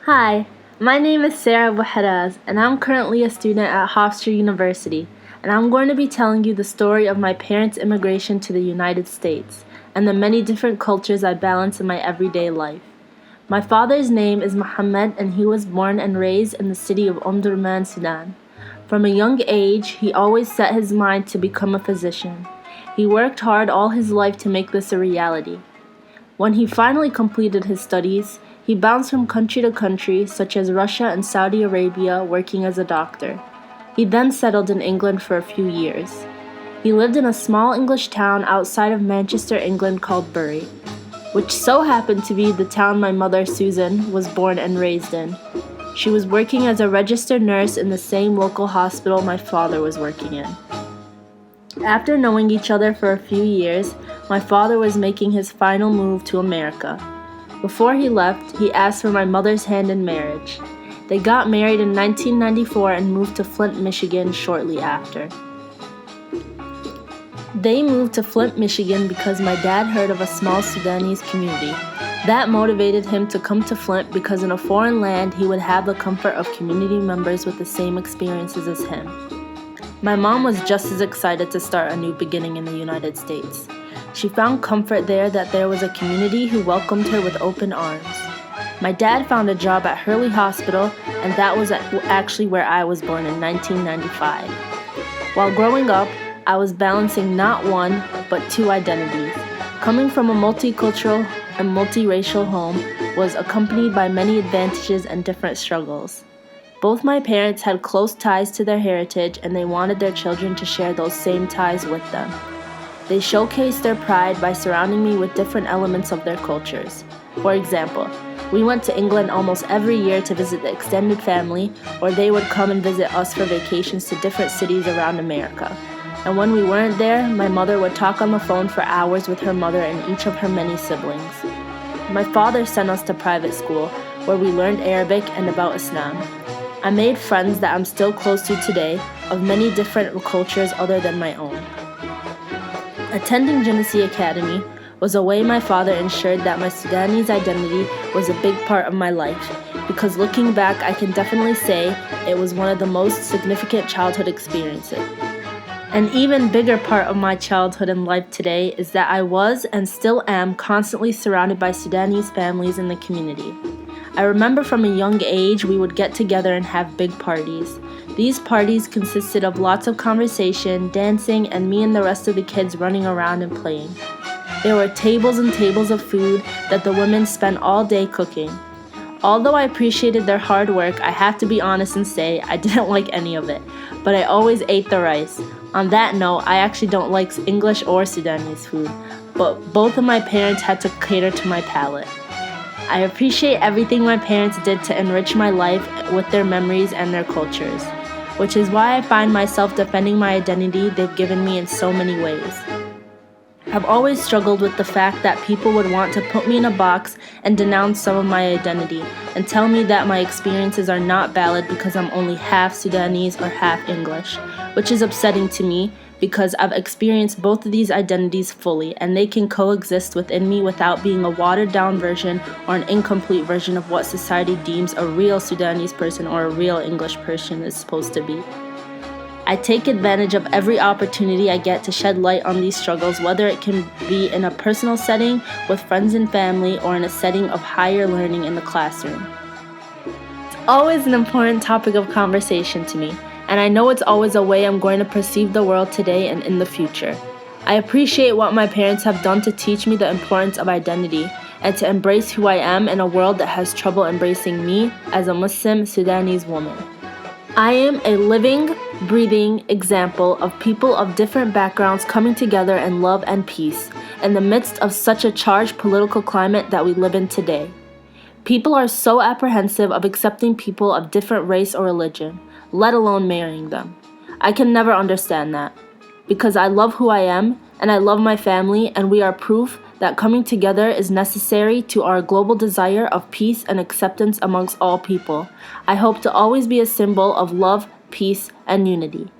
Hi, my name is Sarah Abuharaz, and I'm currently a student at Hofstra University, and I'm going to be telling you the story of my parents' immigration to the United States and the many different cultures I balance in my everyday life. My father's name is Mohammed, and he was born and raised in the city of Omdurman, Sudan. From a young age, he always set his mind to become a physician. He worked hard all his life to make this a reality. When he finally completed his studies, he bounced from country to country, such as Russia and Saudi Arabia, working as a doctor. He then settled in England for a few years. He lived in a small English town outside of Manchester, England called Bury, which so happened to be the town my mother, Susan, was born and raised in. She was working as a registered nurse in the same local hospital my father was working in. After knowing each other for a few years, my father was making his final move to America. Before he left, he asked for my mother's hand in marriage. They got married in 1994 and moved to Flint, Michigan shortly after. They moved to Flint, Michigan because my dad heard of a small Sudanese community. That motivated him to come to Flint because in a foreign land he would have the comfort of community members with the same experiences as him. My mom was just as excited to start a new beginning in the United States. She found comfort there that there was a community who welcomed her with open arms. My dad found a job at Hurley Hospital, and that was actually where I was born in 1995. While growing up, I was balancing not one, but two identities. Coming from a multicultural and multiracial home was accompanied by many advantages and different struggles. Both my parents had close ties to their heritage, and they wanted their children to share those same ties with them. They showcased their pride by surrounding me with different elements of their cultures. For example, we went to England almost every year to visit the extended family, or they would come and visit us for vacations to different cities around America. And when we weren't there, my mother would talk on the phone for hours with her mother and each of her many siblings. My father sent us to private school, where we learned Arabic and about Islam. I made friends that I'm still close to today, of many different cultures other than my own. Attending Genesee Academy was a way my father ensured that my Sudanese identity was a big part of my life, because looking back, I can definitely say it was one of the most significant childhood experiences. An even bigger part of my childhood and life today is that I was and still am constantly surrounded by Sudanese families in the community. I remember from a young age we would get together and have big parties. These parties consisted of lots of conversation, dancing, and me and the rest of the kids running around and playing. There were tables and tables of food that the women spent all day cooking. Although I appreciated their hard work, I have to be honest and say I didn't like any of it, but I always ate the rice. On that note, I actually don't like English or Sudanese food, but both of my parents had to cater to my palate. I appreciate everything my parents did to enrich my life with their memories and their cultures, which is why I find myself defending my identity they've given me in so many ways. I've always struggled with the fact that people would want to put me in a box and denounce some of my identity and tell me that my experiences are not valid because I'm only half Sudanese or half English, which is upsetting to me because I've experienced both of these identities fully and they can coexist within me without being a watered-down version or an incomplete version of what society deems a real Sudanese person or a real English person is supposed to be. I take advantage of every opportunity I get to shed light on these struggles, whether it can be in a personal setting with friends and family or in a setting of higher learning in the classroom. It's always an important topic of conversation to me, and I know it's always a way I'm going to perceive the world today and in the future. I appreciate what my parents have done to teach me the importance of identity and to embrace who I am in a world that has trouble embracing me as a Muslim Sudanese woman. I am a living, breathing example of people of different backgrounds coming together in love and peace in the midst of such a charged political climate that we live in today. People are so apprehensive of accepting people of different race or religion, let alone marrying them. I can never understand that, because I love who I am and I love my family, and we are proof that coming together is necessary to our global desire of peace and acceptance amongst all people. I hope to always be a symbol of love, peace, and unity.